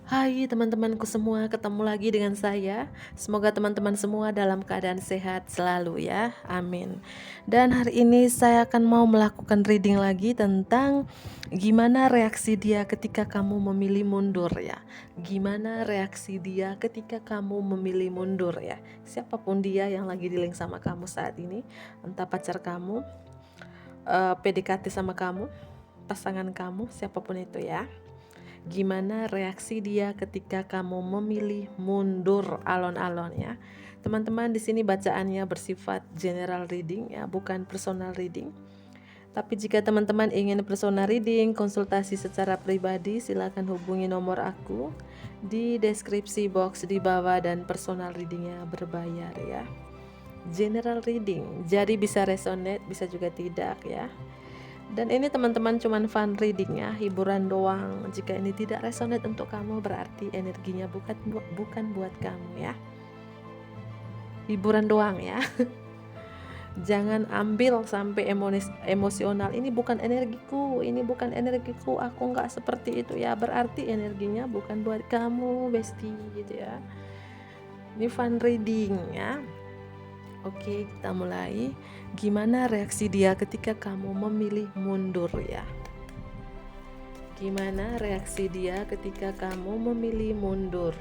Hai teman-temanku semua, ketemu lagi dengan saya. Semoga teman-teman semua dalam keadaan sehat selalu ya, amin. Dan hari ini saya akan mau melakukan reading lagi tentang gimana reaksi dia ketika kamu memilih mundur ya. Gimana reaksi dia ketika kamu memilih mundur ya. Siapapun dia yang lagi di link sama kamu saat ini, entah pacar kamu, PDKT sama kamu, pasangan kamu, siapapun itu ya. Gimana reaksi dia ketika kamu memilih mundur alon-alon ya. Teman-teman, di sini bacaannya bersifat general reading ya, bukan personal reading. Tapi jika teman-teman ingin personal reading, konsultasi secara pribadi, silakan hubungi nomor aku di deskripsi box di bawah, dan personal readingnya berbayar ya. General reading, jadi bisa resonate, bisa juga tidak ya. Dan ini teman-teman cuman fun reading ya, hiburan doang. Jika ini tidak resonate untuk kamu, berarti energinya bukan buat kamu ya. Hiburan doang ya. Jangan ambil sampai emosional. Ini bukan energiku, aku nggak seperti itu ya. Berarti energinya bukan buat kamu, bestie gitu ya. Ini fun reading ya. Oke, kita mulai. Gimana reaksi dia ketika kamu memilih mundur ya? Gimana reaksi dia ketika kamu memilih mundur?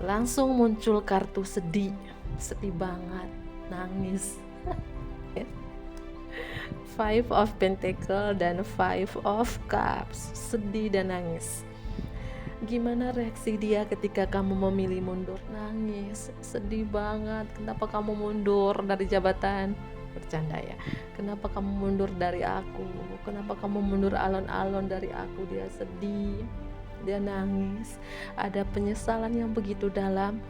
Langsung muncul kartu sedih. Sedih banget, nangis. Five of Pentacle dan Five of Cups. Sedih dan nangis. Gimana reaksi dia ketika kamu memilih mundur? Nangis, sedih banget. Kenapa kamu mundur dari jabatan? Bercanda ya. Kenapa kamu mundur dari aku? Kenapa kamu mundur alon-alon dari aku? Dia sedih, dia nangis. Ada penyesalan yang begitu dalam.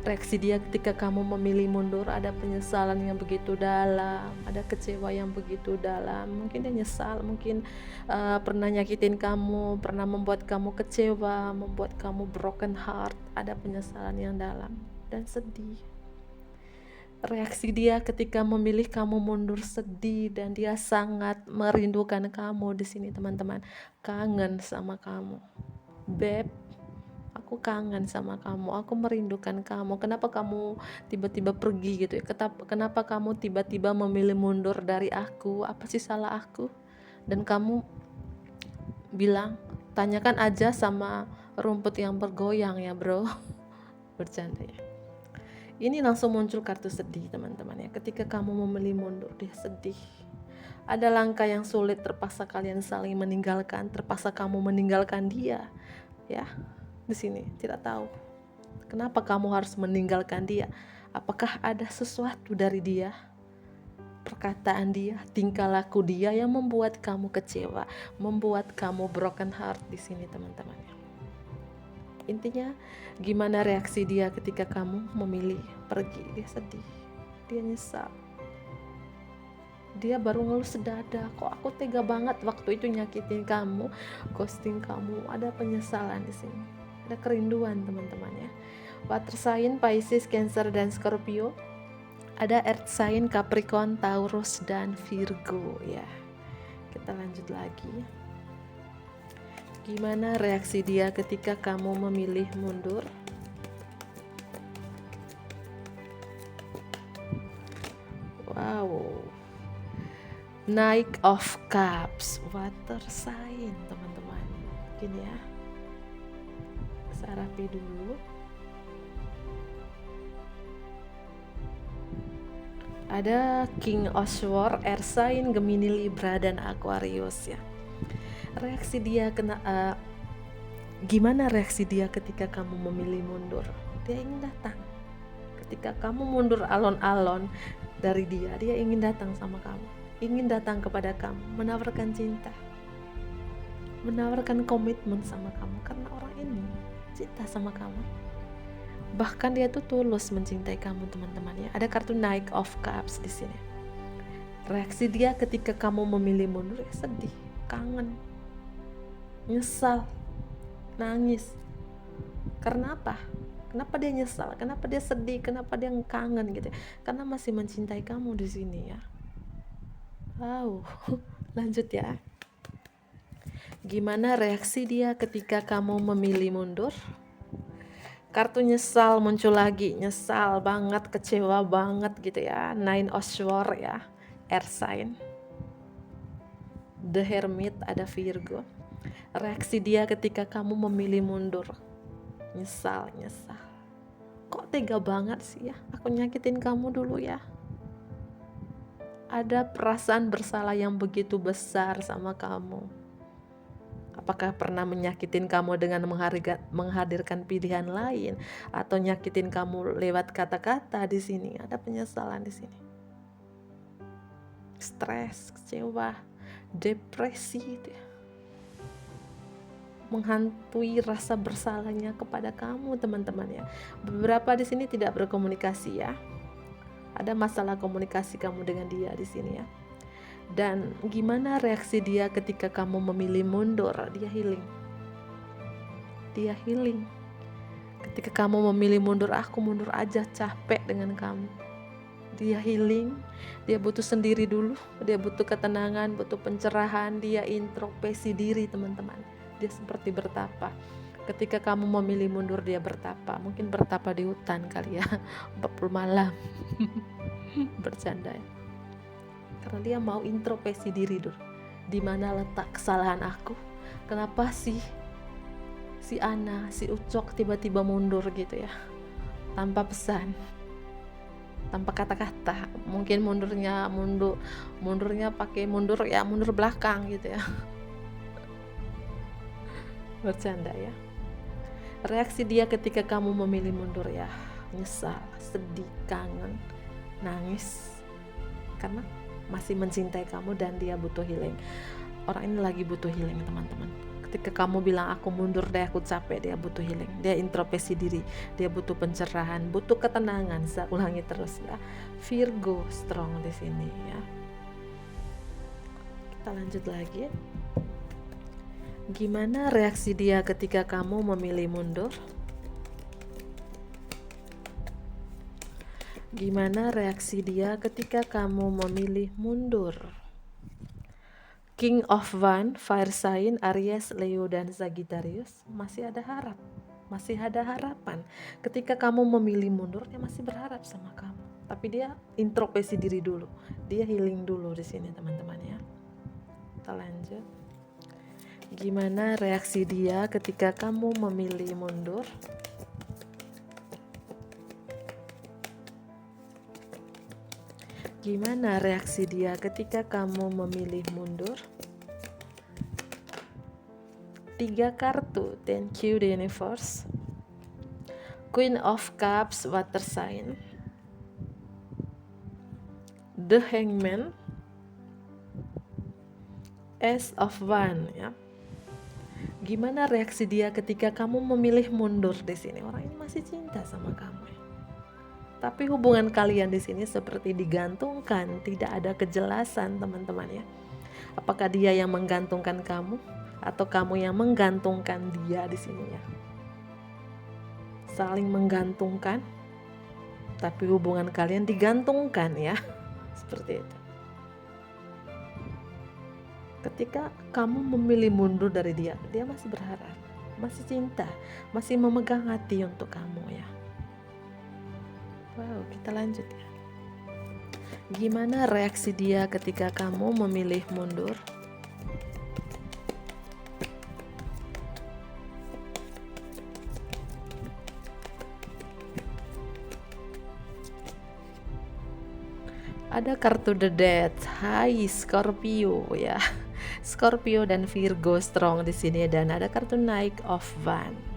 Reaksi dia ketika kamu memilih mundur, ada penyesalan yang begitu dalam, ada kecewa yang begitu dalam. Mungkin dia nyesal, mungkin pernah nyakitin kamu, pernah membuat kamu kecewa, membuat kamu broken heart. Ada penyesalan yang dalam dan sedih. Reaksi dia ketika memilih kamu mundur, sedih, dan dia sangat merindukan kamu di sini teman-teman. Kangen sama kamu, Beb. Aku kangen sama kamu, aku merindukan kamu. Kenapa kamu tiba-tiba pergi gitu ya? Kenapa kamu tiba-tiba memilih mundur dari aku? Apa sih salah aku? Dan kamu bilang, tanyakan aja sama rumput yang bergoyang ya bro. Bercanda ya. Ini langsung muncul kartu sedih teman-teman ya. Ketika kamu memilih mundur, dia sedih. Ada langkah yang sulit, terpaksa kalian saling meninggalkan, terpaksa kamu meninggalkan dia ya. Di sini tidak tahu kenapa kamu harus meninggalkan dia. Apakah ada sesuatu dari dia, perkataan dia, tingkah laku dia yang membuat kamu kecewa, membuat kamu broken heart di sini teman-teman. Intinya gimana reaksi dia ketika kamu memilih pergi? Dia sedih, dia nyesal, dia baru ngeluh sedada, kok aku tega banget waktu itu nyakitin kamu, ghosting kamu. Ada penyesalan di sini, ada kerinduan teman-teman ya. Water sign Pisces, Cancer, dan Scorpio. Ada earth sign Capricorn, Taurus, dan Virgo ya. Kita lanjut lagi. Gimana reaksi dia ketika kamu memilih mundur? Wow, Knight of Cups, water sign teman-teman. Gini ya, saya rapi dulu. Ada King of Swords, air sign Gemini, Libra, dan Aquarius ya. Reaksi dia gimana reaksi dia ketika kamu memilih mundur? Dia ingin datang. Ketika kamu mundur alon-alon dari dia, dia ingin datang sama kamu, ingin datang kepada kamu, menawarkan cinta, menawarkan komitmen sama kamu, karena orang ini cinta sama kamu. Bahkan dia tuh tulus mencintai kamu teman-teman ya. Ada kartu Knight of Cups di sini. Reaksi dia ketika kamu memilih mundur, ya sedih, kangen, nyesal, nangis. Karena apa? Kenapa dia nyesal? Kenapa dia sedih? Kenapa dia kangen gitu? Karena masih mencintai kamu di sini ya. Wow, lanjut ya. Gimana reaksi dia ketika kamu memilih mundur? Kartu nyesal muncul lagi, nyesal banget, kecewa banget gitu ya. Nine of Swords ya, air sign. The Hermit, ada Virgo. Reaksi dia ketika kamu memilih mundur, nyesal. Kok tega banget sih ya, aku nyakitin kamu dulu ya. Ada perasaan bersalah yang begitu besar sama kamu. Apakah pernah menyakitin kamu dengan menghadirkan pilihan lain, atau nyakitin kamu lewat kata-kata? Di sini ada penyesalan di sini. Stres, kecewa, depresi itu ya. Menghantui rasa bersalahnya kepada kamu, teman-teman ya. Beberapa di sini tidak berkomunikasi ya. Ada masalah komunikasi kamu dengan dia di sini ya. Dan gimana reaksi dia ketika kamu memilih mundur? Dia healing. Ketika kamu memilih mundur, aku mundur aja, capek dengan kamu. Dia healing. Dia butuh sendiri dulu. Dia butuh ketenangan, butuh pencerahan. Dia introspeksi diri, teman-teman. Dia seperti bertapa. Ketika kamu memilih mundur, dia bertapa. Mungkin bertapa di hutan kali ya, 40 malam. Bercanda ya. Karena dia mau introspeksi diri dulu. Di mana letak kesalahan aku? Kenapa sih si Ana, si Ucok tiba-tiba mundur gitu ya, tanpa pesan, tanpa kata-kata? Mungkin mundurnya pakai mundur belakang gitu ya. Bercanda ya. Reaksi dia ketika kamu memilih mundur ya, nyesal, sedih, kangen, nangis, karena masih mencintai kamu dan dia butuh healing. Orang ini lagi butuh healing, teman-teman. Ketika kamu bilang aku mundur deh, aku capek, dia butuh healing. Dia introspeksi diri, dia butuh pencerahan, butuh ketenangan. Saya ulangi terus ya. Virgo strong di sini ya. Kita lanjut lagi. Gimana reaksi dia ketika kamu memilih mundur? Gimana reaksi dia ketika kamu memilih mundur? King of Wands, fire sign, Aries, Leo, dan Sagittarius. Masih ada harapan. Ketika kamu memilih mundur, dia masih berharap sama kamu. Tapi dia introspeksi diri dulu. Dia healing dulu di sini, teman-teman ya. Kita lanjut. Gimana reaksi dia ketika kamu memilih mundur? Gimana reaksi dia ketika kamu memilih mundur? 3 kartu, thank you the universe. Queen of Cups, water sign. The Hangman, Ace of Wands ya. Gimana reaksi dia ketika kamu memilih mundur di sini? Orang ini masih cinta sama kamu ya. Tapi hubungan kalian di sini seperti digantungkan, tidak ada kejelasan, teman-teman ya. Apakah dia yang menggantungkan kamu atau kamu yang menggantungkan dia di sini ya? Saling menggantungkan, tapi hubungan kalian digantungkan ya. Seperti itu. Ketika kamu memilih mundur dari dia, dia masih berharap, masih cinta, masih memegang hati untuk kamu ya. Wow, kita lanjut ya. Gimana reaksi dia ketika kamu memilih mundur? Ada kartu The Death, Hai Scorpio ya. Scorpio dan Virgo strong di sini, dan ada kartu Knight of Wands.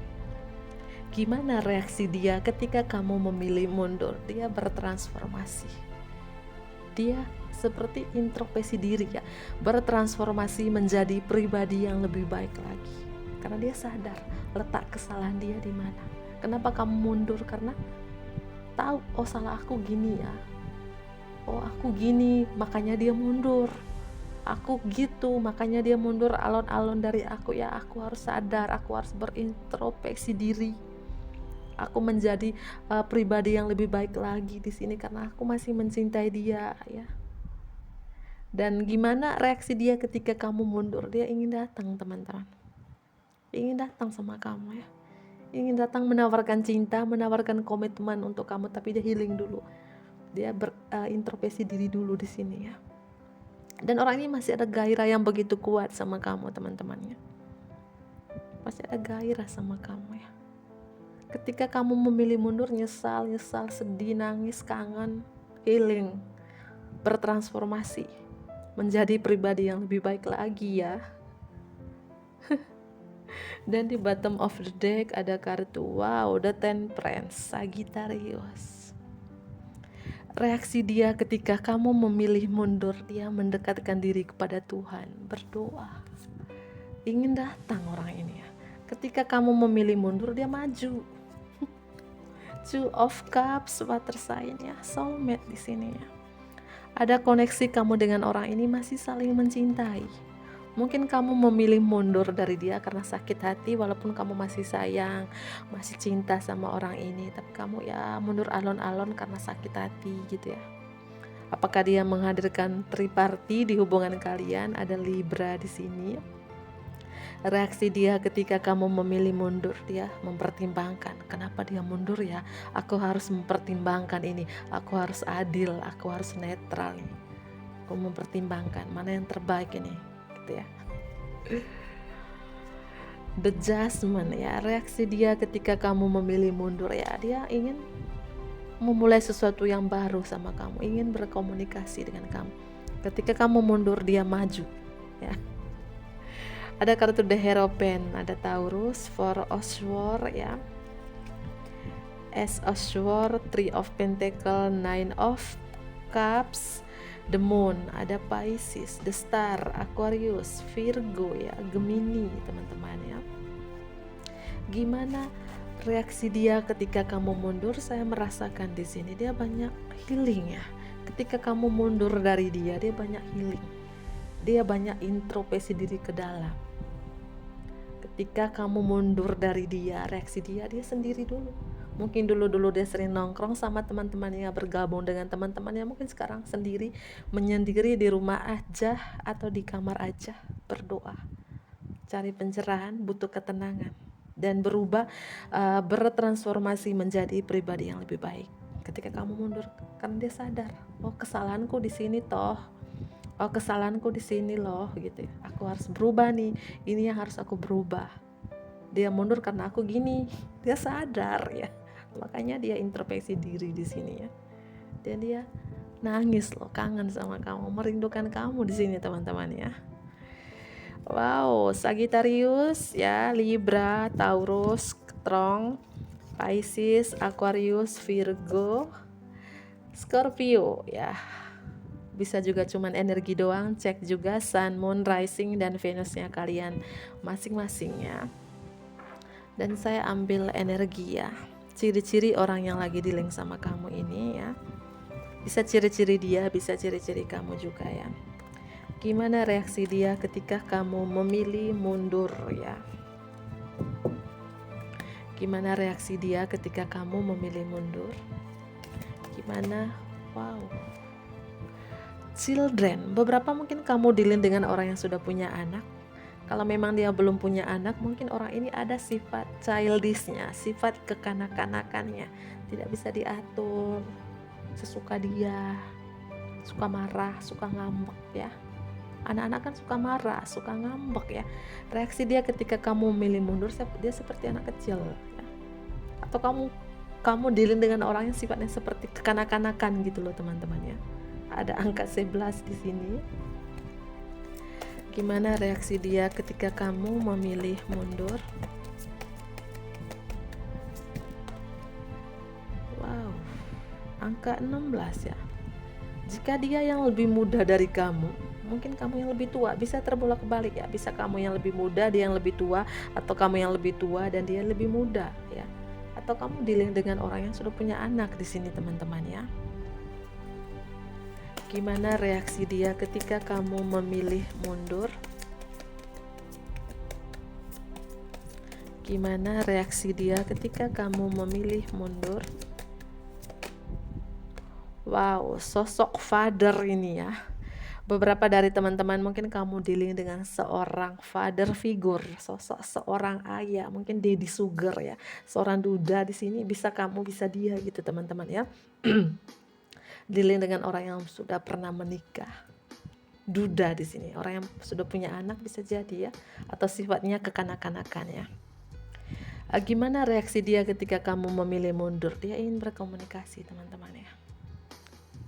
Gimana reaksi dia ketika kamu memilih mundur? Dia bertransformasi. Dia seperti introspeksi diri ya, bertransformasi menjadi pribadi yang lebih baik lagi. Karena dia sadar letak kesalahan dia di mana. Kenapa kamu mundur? Karena tahu, oh salah aku gini ya. Oh aku gini, makanya dia mundur. Aku gitu, makanya dia mundur. Alon-alon dari aku ya. Aku harus sadar, aku harus berintrospeksi diri. Aku menjadi pribadi yang lebih baik lagi di sini karena aku masih mencintai dia ya. Dan gimana reaksi dia ketika kamu mundur? Dia ingin datang, teman-teman. Ingin datang sama kamu ya. Ingin datang menawarkan cinta, menawarkan komitmen untuk kamu, tapi dia healing dulu. Dia berintrospeksi diri dulu di sini ya. Dan orang ini masih ada gairah yang begitu kuat sama kamu, teman-temannya. Masih ada gairah sama kamu ya. Ketika kamu memilih mundur, nyesal, sedih, nangis, kangen, healing, bertransformasi menjadi pribadi yang lebih baik lagi ya. Dan di bottom of the deck ada kartu wow, the Temperance, Sagittarius. Reaksi dia ketika kamu memilih mundur, dia mendekatkan diri kepada Tuhan, berdoa. Ingin datang orang ini ya. Ketika kamu memilih mundur, dia maju. Two of Cups, water sign ya, soulmate di sini ya. Ada koneksi kamu dengan orang ini, masih saling mencintai. Mungkin kamu memilih mundur dari dia karena sakit hati, walaupun kamu masih sayang, masih cinta sama orang ini, tapi kamu ya mundur alon-alon karena sakit hati gitu ya. Apakah dia menghadirkan triparty di hubungan kalian? Ada Libra di sini. Reaksi dia ketika kamu memilih mundur, dia mempertimbangkan. Kenapa dia mundur ya? Aku harus mempertimbangkan ini. Aku harus adil, aku harus netral nih. Aku mempertimbangkan mana yang terbaik ini, gitu ya. The Judgment ya, reaksi dia ketika kamu memilih mundur ya, dia ingin memulai sesuatu yang baru sama kamu, ingin berkomunikasi dengan kamu. Ketika kamu mundur, dia maju ya. Ada kartu The Hierophant, ada Taurus, Four of Swords ya, Ace of Swords, Three of Pentacles, Nine of Cups, The Moon, ada Pisces, The Star, Aquarius, Virgo ya, Gemini teman-teman ya. Gimana reaksi dia ketika kamu mundur? Saya merasakan di sini dia banyak healing ya. Ketika kamu mundur dari dia, dia banyak healing. Dia banyak introspeksi diri ke dalam. Ketika kamu mundur dari dia, reaksi dia sendiri dulu. Mungkin dulu dia sering nongkrong sama teman-temannya, bergabung dengan teman-temannya, mungkin sekarang sendiri, menyendiri di rumah aja atau di kamar aja, berdoa, cari pencerahan, butuh ketenangan, dan berubah, bertransformasi menjadi pribadi yang lebih baik. Ketika kamu mundur, karena dia sadar, oh kesalahanku di sini toh. Oh kesalahanku di sini loh gitu ya. Aku harus berubah nih. Ini yang harus aku berubah. Dia mundur karena aku gini. Dia sadar ya. Makanya dia introspeksi diri di sini ya. Dan dia nangis loh, kangen sama kamu, merindukan kamu di sini teman-teman ya. Wow, Sagittarius ya, Libra, Taurus, Strong, Pisces, Aquarius, Virgo, Scorpio ya. Bisa juga cuman energi doang, cek juga Sun, Moon, Rising, dan Venusnya kalian masing-masing ya. Dan saya ambil energi ya, ciri-ciri orang yang lagi di-link sama kamu ini ya. Bisa ciri-ciri dia, bisa ciri-ciri kamu juga ya. Gimana reaksi dia ketika kamu memilih mundur ya? Gimana reaksi dia ketika kamu memilih mundur? Gimana? Wow. Children, beberapa mungkin kamu dealing dengan orang yang sudah punya anak. Kalau memang dia belum punya anak, mungkin orang ini ada sifat childishnya, sifat kekanak-kanakannya, tidak bisa diatur, sesuka dia, suka marah, suka ngambek ya. Anak-anak kan suka marah, suka ngambek ya. Reaksi dia ketika kamu memilih mundur, dia seperti anak kecil ya. Atau kamu dealing dengan orang yang sifatnya seperti kekanak-kanakan gitu loh teman-teman ya. Ada angka 11 di sini. Gimana reaksi dia ketika kamu memilih mundur? Wow, angka 16 ya. Jika dia yang lebih muda dari kamu, mungkin kamu yang lebih tua, bisa terbolak-balik ya. Bisa kamu yang lebih muda, dia yang lebih tua, atau kamu yang lebih tua dan dia lebih muda ya. Atau kamu dealing dengan orang yang sudah punya anak di sini teman-teman ya. Gimana reaksi dia ketika kamu memilih mundur? Gimana reaksi dia ketika kamu memilih mundur? Wow, sosok father ini ya. Beberapa dari teman-teman mungkin kamu dealing dengan seorang father figure, sosok seorang ayah, mungkin daddy sugar ya, seorang duda di sini, bisa dia gitu teman-teman ya. Dealing dengan orang yang sudah pernah menikah. Duda di sini, orang yang sudah punya anak bisa jadi ya, atau sifatnya kekanak-kanakan ya. Gimana reaksi dia ketika kamu memilih mundur? Dia ingin berkomunikasi teman-teman ya.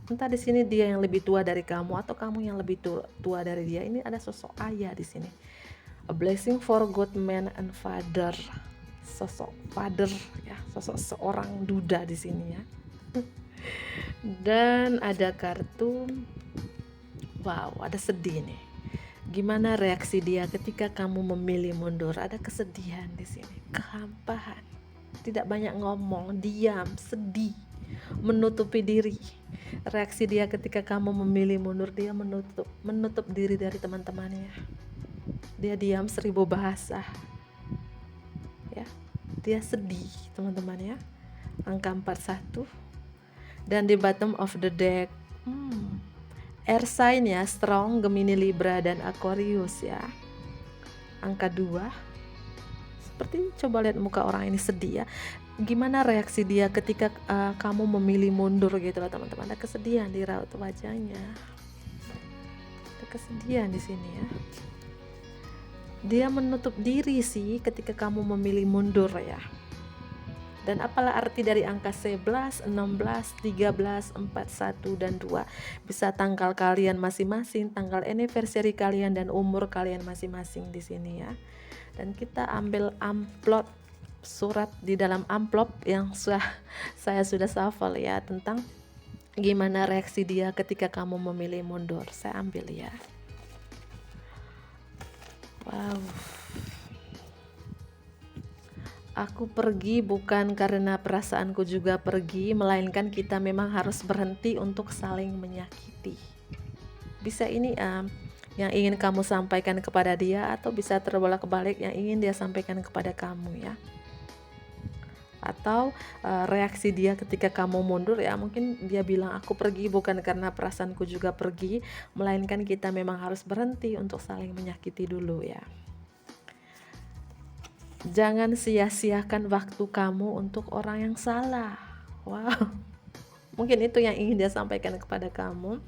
Entah di sini dia yang lebih tua dari kamu atau kamu yang lebih tua dari dia. Ini ada sosok ayah di sini. A blessing for good man and father. Sosok father ya, sosok seorang duda di sini ya. Dan ada kartu, wow, ada sedih nih. Gimana reaksi dia ketika kamu memilih mundur? Ada kesedihan di sini, kehampaan, tidak banyak ngomong, diam, sedih, menutupi diri. Reaksi dia ketika kamu memilih mundur, dia menutup diri dari teman-temannya. Dia diam 1000 bahasa. Ya. Dia sedih, teman-teman ya. Angka 41. Dan di bottom of the deck, air sign ya, strong, Gemini, Libra, dan Aquarius ya. Angka 2. Seperti coba lihat muka orang ini sedih ya. Gimana reaksi dia ketika kamu memilih mundur gitu lah teman-teman. Ada kesedihan di raut wajahnya. Ada kesedihan di sini ya. Dia menutup diri sih ketika kamu memilih mundur ya. Dan apalah arti dari angka 11, 16, 13, 4, 1, dan 2. Bisa tanggal kalian masing-masing, tanggal anniversary kalian, dan umur kalian masing-masing di sini ya. Dan kita ambil amplop, surat di dalam amplop yang saya sudah shuffle ya, tentang gimana reaksi dia ketika kamu memilih mundur. Saya ambil ya. Wow. Aku pergi bukan karena perasaanku juga pergi, melainkan kita memang harus berhenti untuk saling menyakiti. Bisa ini yang ingin kamu sampaikan kepada dia, atau bisa terbolak-balik yang ingin dia sampaikan kepada kamu ya. Atau reaksi dia ketika kamu mundur ya, mungkin dia bilang aku pergi bukan karena perasaanku juga pergi, melainkan kita memang harus berhenti untuk saling menyakiti dulu ya. Jangan sia-siakan waktu kamu untuk orang yang salah. Wow, mungkin itu yang ingin dia sampaikan kepada kamu.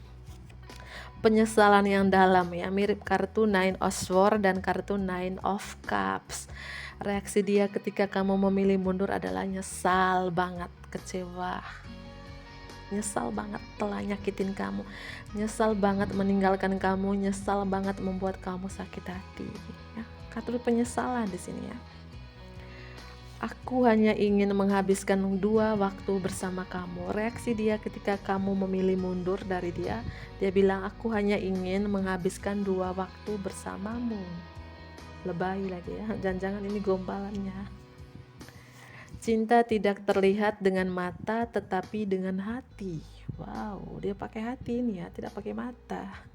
Penyesalan yang dalam ya, mirip kartu Nine of Swords dan kartu Nine of Cups. Reaksi dia ketika kamu memilih mundur adalah nyesal banget, kecewa, nyesal banget telah nyakitin kamu, nyesal banget meninggalkan kamu, nyesal banget membuat kamu sakit hati ya. Kartu penyesalan di sini ya. Aku hanya ingin menghabiskan 2 waktu bersama kamu. Reaksi dia ketika kamu memilih mundur dari dia, dia bilang aku hanya ingin menghabiskan 2 waktu bersamamu. Lebay lagi ya, jangan-jangan ini gombalannya. Cinta tidak terlihat dengan mata tetapi dengan hati. Wow, dia pakai hati ini ya, tidak pakai mata.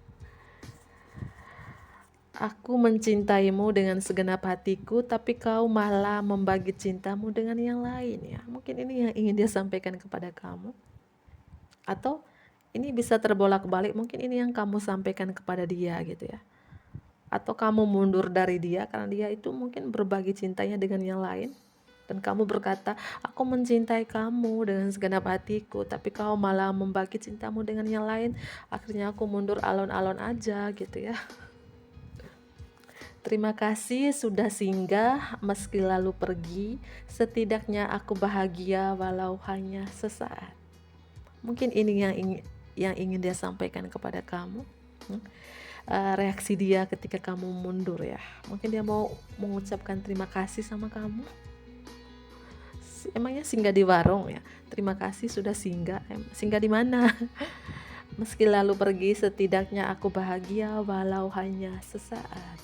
Aku mencintaimu dengan segenap hatiku, tapi kau malah membagi cintamu dengan yang lain ya. Mungkin ini yang ingin dia sampaikan kepada kamu. Atau ini bisa terbolak-balik, mungkin ini yang kamu sampaikan kepada dia gitu ya. Atau kamu mundur dari dia karena dia itu mungkin berbagi cintanya dengan yang lain. Dan kamu berkata, aku mencintai kamu dengan segenap hatiku, tapi kau malah membagi cintamu dengan yang lain. Akhirnya aku mundur alon-alon aja gitu ya. Terima kasih sudah singgah meski lalu pergi, setidaknya aku bahagia walau hanya sesaat. Mungkin ini yang ingin dia sampaikan kepada kamu. Reaksi dia ketika kamu mundur ya. Mungkin dia mau mengucapkan terima kasih sama kamu. Emangnya singgah di warung ya? Terima kasih sudah singgah. Singgah di mana? Meski lalu pergi, setidaknya aku bahagia walau hanya sesaat.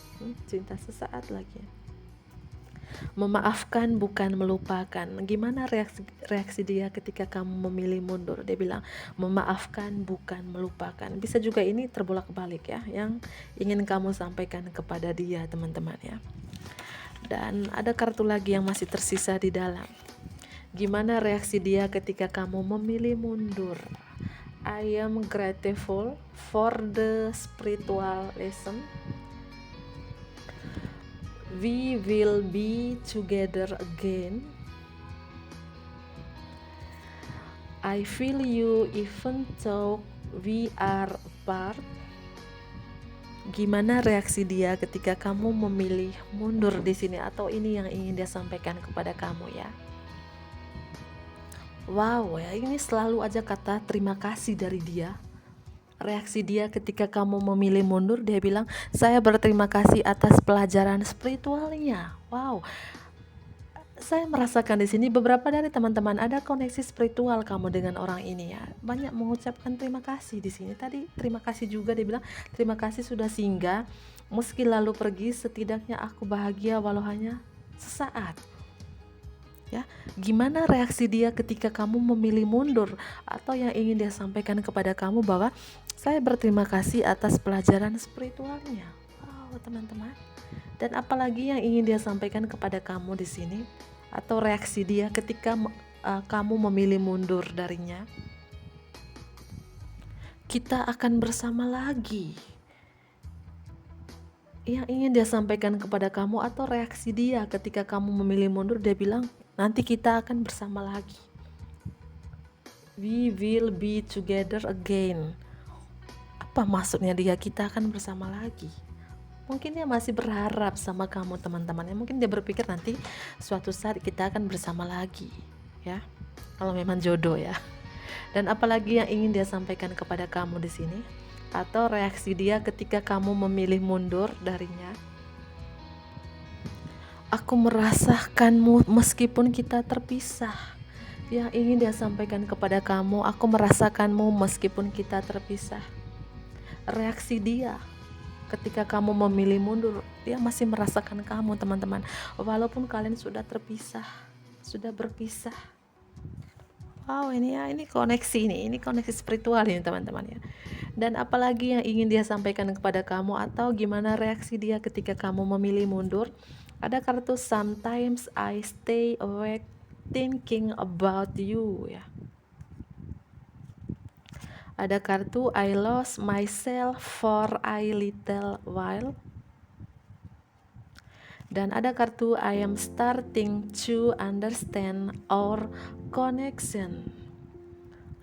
Cinta sesaat lagi. Memaafkan bukan melupakan. Gimana reaksi dia ketika kamu memilih mundur? Dia bilang memaafkan bukan melupakan. Bisa juga ini terbolak-balik ya, yang ingin kamu sampaikan kepada dia teman-teman ya. Dan ada kartu lagi yang masih tersisa di dalam. Gimana reaksi dia ketika kamu memilih mundur? I am grateful for the spiritual lesson. We will be together again. I feel you even though we are apart. Gimana reaksi dia ketika kamu memilih mundur di sini, atau ini yang ingin dia sampaikan kepada kamu ya. Wow, ya ini selalu aja kata terima kasih dari dia. Reaksi dia ketika kamu memilih mundur, dia bilang, saya berterima kasih atas pelajaran spiritualnya. Wow, saya merasakan di sini beberapa dari teman-teman ada koneksi spiritual kamu dengan orang ini ya. Banyak mengucapkan terima kasih di sini. Tadi terima kasih juga, dia bilang terima kasih sudah singgah, meski lalu pergi, setidaknya aku bahagia walau hanya sesaat. Ya, gimana reaksi dia ketika kamu memilih mundur, atau yang ingin dia sampaikan kepada kamu bahwa saya berterima kasih atas pelajaran spiritualnya. Wow, teman-teman. Dan apalagi yang ingin dia sampaikan kepada kamu di sini, atau reaksi dia ketika kamu memilih mundur darinya. Kita akan bersama lagi. Yang ingin dia sampaikan kepada kamu, atau reaksi dia ketika kamu memilih mundur, dia bilang nanti kita akan bersama lagi. We will be together again. Apa maksudnya dia kita akan bersama lagi? Mungkin dia masih berharap sama kamu teman-teman ya. Mungkin dia berpikir nanti suatu saat kita akan bersama lagi ya. Kalau memang jodoh ya. Dan apalagi yang ingin dia sampaikan kepada kamu di sini, atau reaksi dia ketika kamu memilih mundur darinya. Aku merasakanmu meskipun kita terpisah. Yang ingin dia sampaikan kepada kamu, aku merasakanmu meskipun kita terpisah. Reaksi dia ketika kamu memilih mundur, dia masih merasakan kamu teman-teman, walaupun kalian sudah terpisah, sudah berpisah. Wow, ini koneksi ini koneksi spiritual ini teman-teman ya. Dan apalagi yang ingin dia sampaikan kepada kamu, atau gimana reaksi dia ketika kamu memilih mundur. Ada kartu sometimes I stay awake thinking about you ya. Ada kartu I lost myself for a little while. Dan ada kartu I am starting to understand our connection.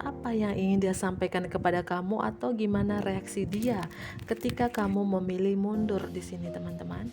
Apa yang ingin dia sampaikan kepada kamu, atau gimana reaksi dia ketika kamu memilih mundur di sini teman-teman?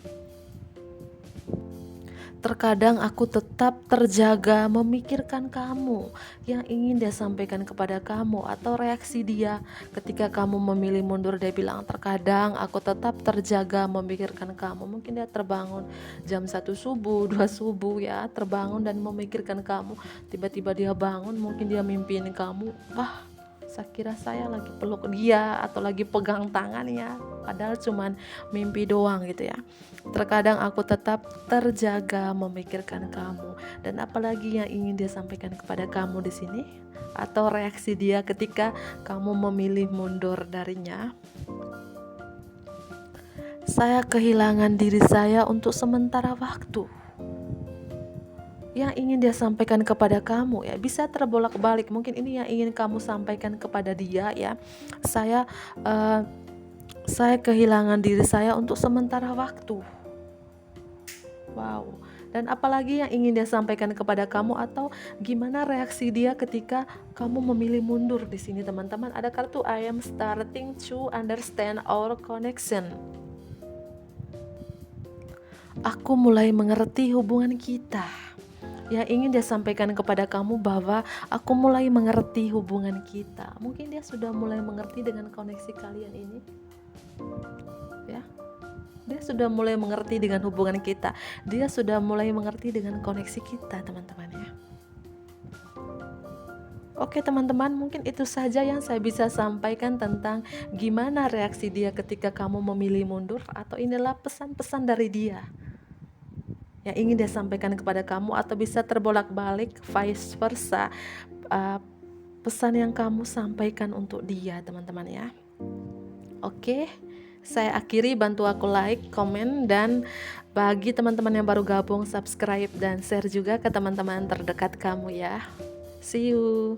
Terkadang aku tetap terjaga memikirkan kamu. Yang ingin dia sampaikan kepada kamu, atau reaksi dia ketika kamu memilih mundur, dia bilang terkadang aku tetap terjaga memikirkan kamu. Mungkin dia terbangun jam 1 subuh, 2 subuh ya, terbangun dan memikirkan kamu. Tiba-tiba dia bangun, mungkin dia mimpiin kamu. Wah, saya kira saya lagi peluk dia atau lagi pegang tangannya, padahal cuman mimpi doang gitu ya. Terkadang aku tetap terjaga memikirkan kamu. Dan apalagi yang ingin dia sampaikan kepada kamu di sini, atau reaksi dia ketika kamu memilih mundur darinya. Saya kehilangan diri saya untuk sementara waktu. Yang ingin dia sampaikan kepada kamu ya, bisa terbolak-balik. Mungkin ini yang ingin kamu sampaikan kepada dia ya. Saya kehilangan diri saya untuk sementara waktu. Wow. Dan apalagi yang ingin dia sampaikan kepada kamu, atau gimana reaksi dia ketika kamu memilih mundur di sini teman-teman? Ada kartu I am starting to understand our connection. Aku mulai mengerti hubungan kita. Yang ingin dia sampaikan kepada kamu bahwa aku mulai mengerti hubungan kita. Mungkin dia sudah mulai mengerti dengan koneksi kalian ini. Ya. Dia sudah mulai mengerti dengan hubungan kita. Dia sudah mulai mengerti dengan koneksi kita, teman-teman ya. Oke teman-teman, mungkin itu saja yang saya bisa sampaikan tentang gimana reaksi dia ketika kamu memilih mundur, atau inilah pesan-pesan dari dia yang ingin dia sampaikan kepada kamu, atau bisa terbolak-balik vice versa, pesan yang kamu sampaikan untuk dia teman-teman ya. Oke, saya akhiri, bantu aku like, komen, dan bagi teman-teman yang baru gabung, subscribe dan share juga ke teman-teman terdekat kamu ya. See you.